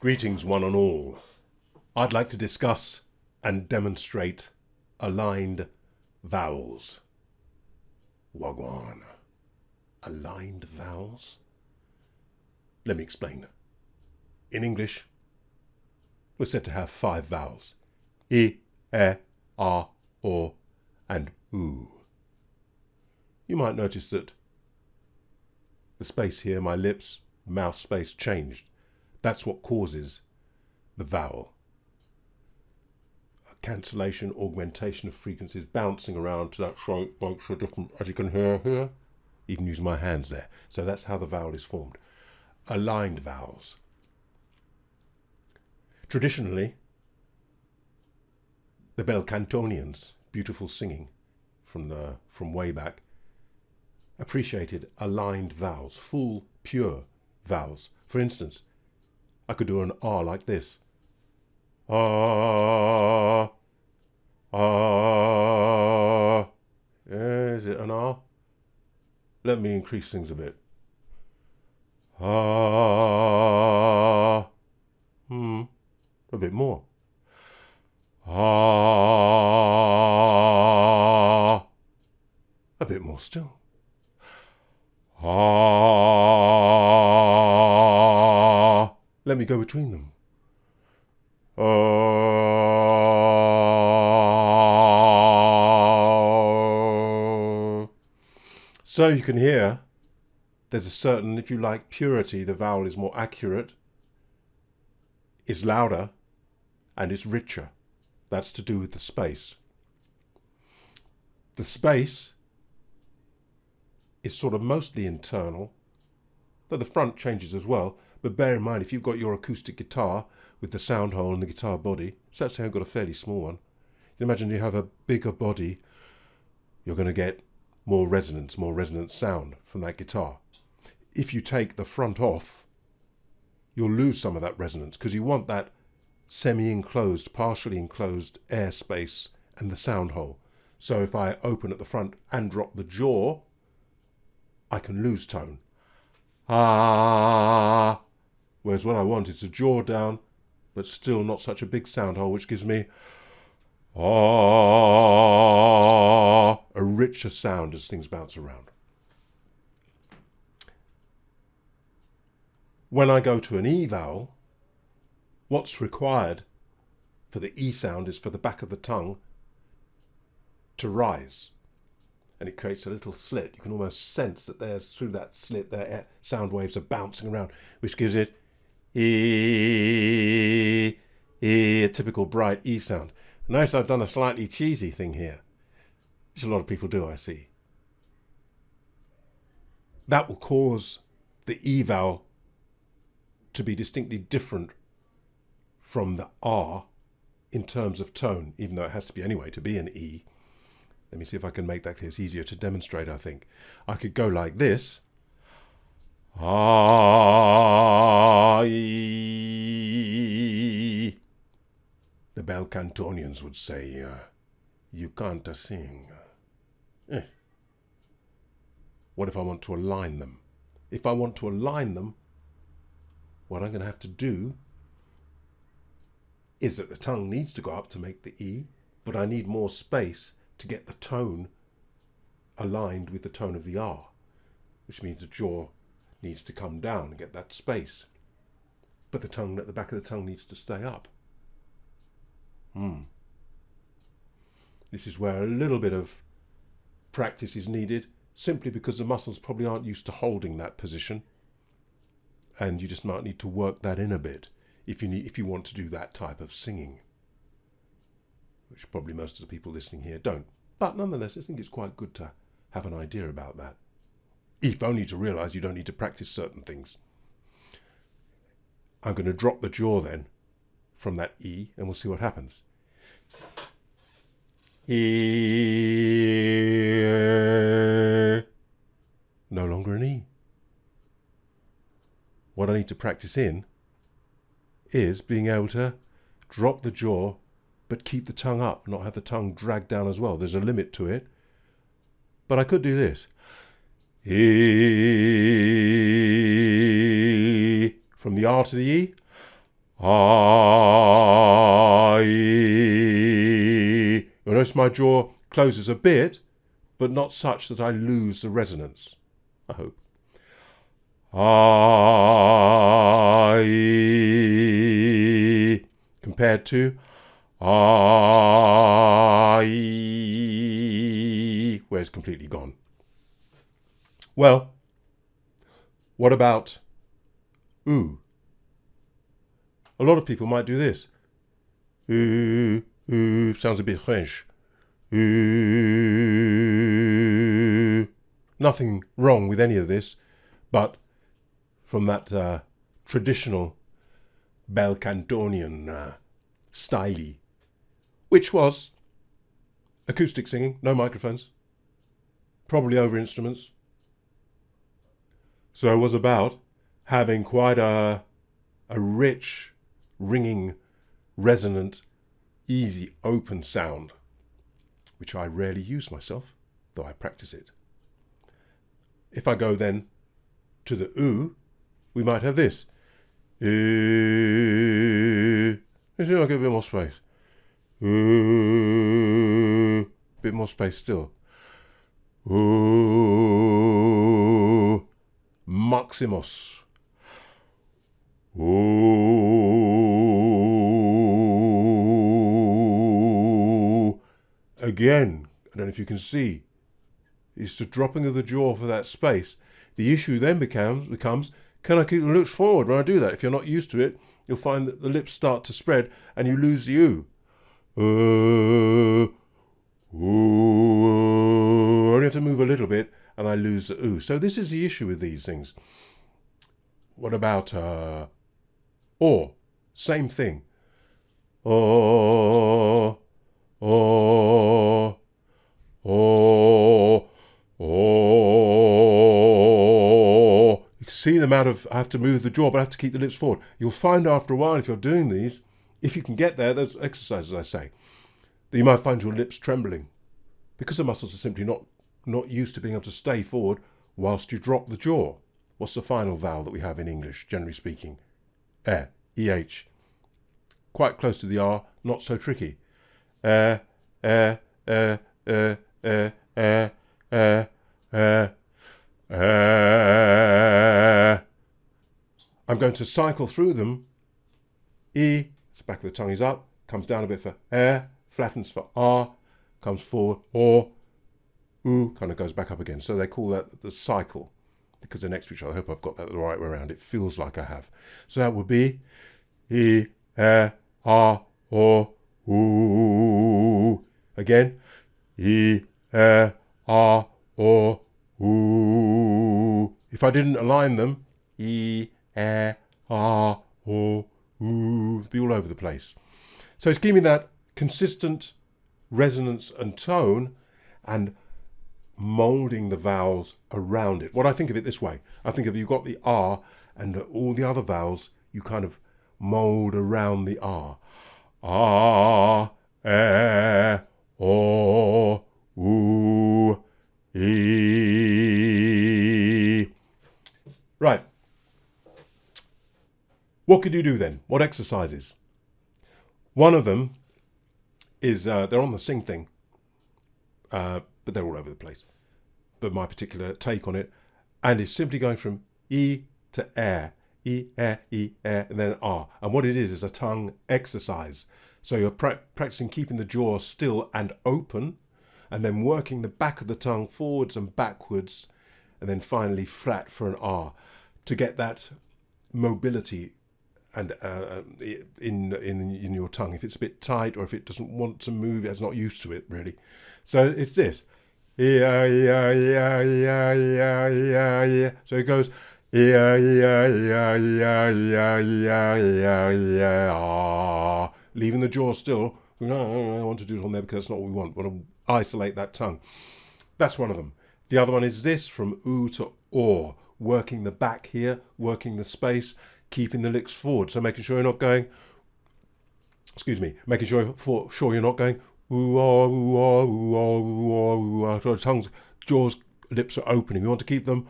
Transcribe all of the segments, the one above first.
Greetings one and all. I'd like to discuss and demonstrate aligned vowels. Wagwan. Aligned vowels? Let me explain. In English, we're said to have 5 vowels. E, E, R, O, and oo. You might notice that the space here, my lips, mouth space changed. That's what causes the vowel. A cancellation, augmentation of frequencies, bouncing around to that shape makes a different, as you can hear here. Even using my hands there. So that's how the vowel is formed. Aligned vowels. Traditionally, the bel cantonians, beautiful singing from way back, appreciated aligned vowels, full, pure vowels. For instance, I could do an R like this. Ah, ah. Is it an R? Let me increase things a bit. Ah, a bit more. Ah, a bit more still. Ah, let me go between them. So you can hear there's a certain, if you like, purity. The vowel is more accurate, is louder, and is richer. That's to do with the space. The space is sort of mostly internal, though the front changes as well. But bear in mind, if you've got your acoustic guitar with the sound hole and the guitar body, so let's say I've got a fairly small one. You imagine you have a bigger body, you're going to get more resonant sound from that guitar. If you take the front off, you'll lose some of that resonance because you want that semi-enclosed, partially enclosed air space and the sound hole. So if I open at the front and drop the jaw, I can lose tone. Ah. Whereas what I want is a jaw down, but still not such a big sound hole, which gives me ah, a richer sound as things bounce around. When I go to an E vowel, what's required for the E sound is for the back of the tongue to rise. And it creates a little slit. You can almost sense that there's, through that slit, there sound waves are bouncing around, which gives it E, a typical bright E sound. Notice I've done a slightly cheesy thing here, which a lot of people do, I see. That will cause the E vowel to be distinctly different from the R in terms of tone, even though it has to be anyway to be an E. Let me see if I can make that clear. It's easier to demonstrate, I think. I could go like this. Ah, E. The bel cantonians would say, you can't sing. What if I want to align them? If I want to align them, what I'm going to have to do is that the tongue needs to go up to make the E, but I need more space to get the tone aligned with the tone of the R, which means the jaw needs to come down and get that space. But the tongue at the back of the tongue needs to stay up. This is where a little bit of practice is needed, simply because the muscles probably aren't used to holding that position, and you just might need to work that in a bit if you want to do that type of singing, which probably most of the people listening here don't. But nonetheless, I think it's quite good to have an idea about that, if only to realise you don't need to practice certain things. I'm going to drop the jaw then from that E, and we'll see what happens. E. No longer an E. What I need to practice in is being able to drop the jaw but keep the tongue up, not have the tongue dragged down as well. There's a limit to it. But I could do this. E. From the R to the E. I. You'll notice my jaw closes a bit, but not such that I lose the resonance, I hope. I. Compared to I, where it's completely gone. Well, what about ooh? A lot of people might do this. Ooh, ooh, sounds a bit French. Ooh. Nothing wrong with any of this, but from that traditional bel cantonian style, which was acoustic singing, no microphones, probably over instruments. So it was about having quite a rich, ringing, resonant, easy, open sound, which I rarely use myself, though I practice it. If I go then to the oo, we might have this. Ooh. Let's see if I get a bit more space. Ooh. Bit more space still. Ooh. Maximus. Ooh. Again, I don't know if you can see, it's the dropping of the jaw for that space. The issue then becomes, can I keep the lips forward when I do that? If you're not used to it, you'll find that the lips start to spread and you lose the oo. Ooh. I only have to move a little bit and I lose the oo. So this is the issue with these things. What about or? Same thing. Or. You can see the amount of, I have to move the jaw, but I have to keep the lips forward. You'll find after a while, if you're doing these, if you can get there, those exercises I say, that you might find your lips trembling because the muscles are simply not used to being able to stay forward whilst you drop the jaw. What's the final vowel that we have in English, generally speaking? E-H. Quite close to the R, not so tricky. I'm going to cycle through them. E, the back of the tongue is up, comes down a bit for flattens for R, comes forward, or, oo, kind of goes back up again. So they call that the cycle because they're next to each other. I hope I've got that the right way around. It feels like I have. So that would be E, R, O, oo. Again, E, R, O, oo. If I didn't align them, E, R, O, oo, it'd be all over the place. So it's giving me that consistent resonance and tone and moulding the vowels around it. What I think of it this way, I think if you've got the R and all the other vowels, you kind of mould around the R. R, O, oo, E. Right. What could you do then? What exercises? One of them is, they're on the sing thing, but they're all over the place. But my particular take on it, and it's simply going from E to air, E, and then R. And what it is a tongue exercise. So you're practicing keeping the jaw still and open, and then working the back of the tongue forwards and backwards, and then finally flat for an R to get that mobility and in your tongue. If it's a bit tight or if it doesn't want to move, it's not used to it really. So it's this. So it goes. Leaving the jaw still. I don't want to do it on there because that's not what we want. We want to isolate that tongue. That's one of them. The other one is this, from oo to or, working the back here, working the space, keeping the lips forward. So making sure you're not going, making sure you're not going ooh, ah, ooh, ah, ooh, ah, ooh, ah, ooh, ah. So tongues, jaws, lips are opening. We want to keep them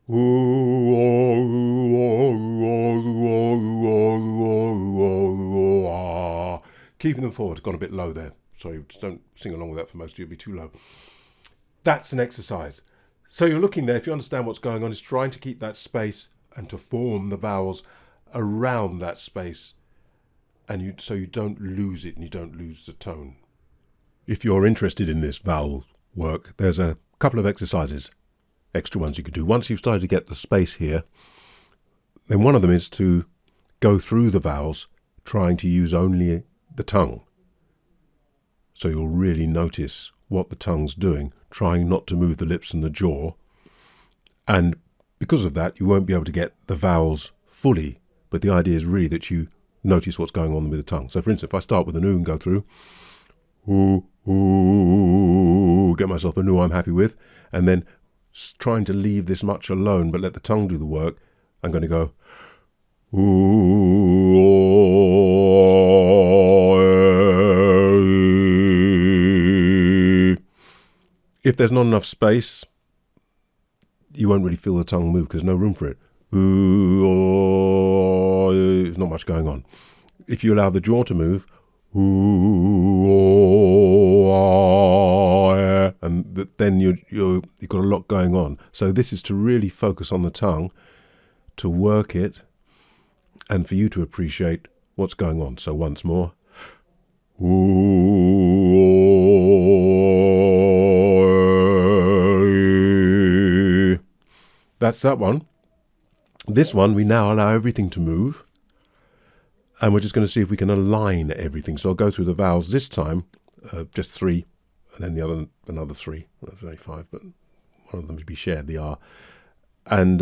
ooh, ah, ooh, ah, ooh, ah, ooh, ah, ooh, ah, ooh, Keeping them forward. Gone a bit low there. Sorry, just don't sing along with that for most of you. It'll be too low. That's an exercise. So you're looking there, if you understand what's going on, is trying to keep that space and to form the vowels around that space, and so you don't lose it and you don't lose the tone. If you're interested in this vowel work, there's a couple of exercises, extra ones you could do. Once you've started to get the space here, then one of them is to go through the vowels trying to use only the tongue. So you'll really notice what the tongue's doing, trying not to move the lips and the jaw. And because of that, you won't be able to get the vowels fully. But the idea is really that you notice what's going on with the tongue. So for instance, if I start with an oo and go through, ooh, ooh, get myself an oo I'm happy with, and then trying to leave this much alone but let the tongue do the work, I'm going to go ooh. If there's not enough space, you won't really feel the tongue move because there's no room for it. Ooh, there's not much going on. If you allow the jaw to move, ooh, and then you've got a lot going on. So this is to really focus on the tongue, to work it, and for you to appreciate what's going on. So once more. Ooh. That's that one. This one, we now allow everything to move. And we're just going to see if we can align everything. So I'll go through the vowels this time, just 3, and then the other, another 3. That's only 5, but one of them would be shared, the R. And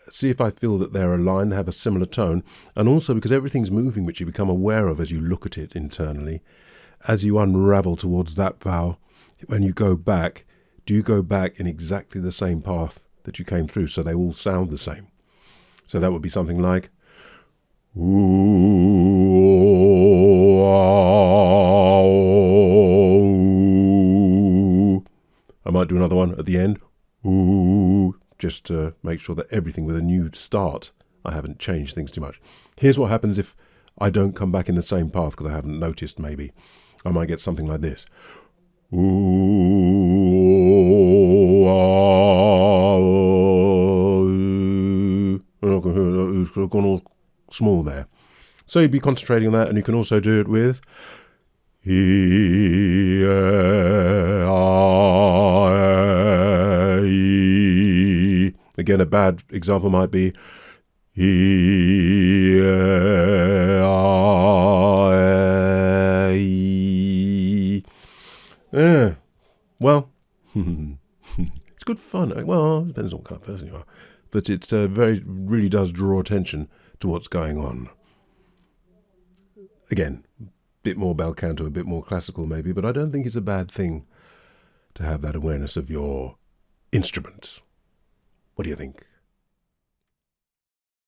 see if I feel that they're aligned, they have a similar tone. And also because everything's moving, which you become aware of as you look at it internally, as you unravel towards that vowel, when you go back, do you go back in exactly the same path that you came through? So they all sound the same. So that would be something like ooh. I might do another one at the end. Ooh, just to make sure that everything with a new start, I haven't changed things too much. Here's what happens if I don't come back in the same path because I haven't noticed maybe. I might get something like this. Ooh, it's gone all small there. So you'd be concentrating on that, and you can also do it with E, again, a bad example might be E, well, it's good fun. Well, it depends on what kind of person you are. But it really does draw attention to what's going on. Again, a bit more bel canto, a bit more classical maybe, but I don't think it's a bad thing to have that awareness of your instrument. What do you think?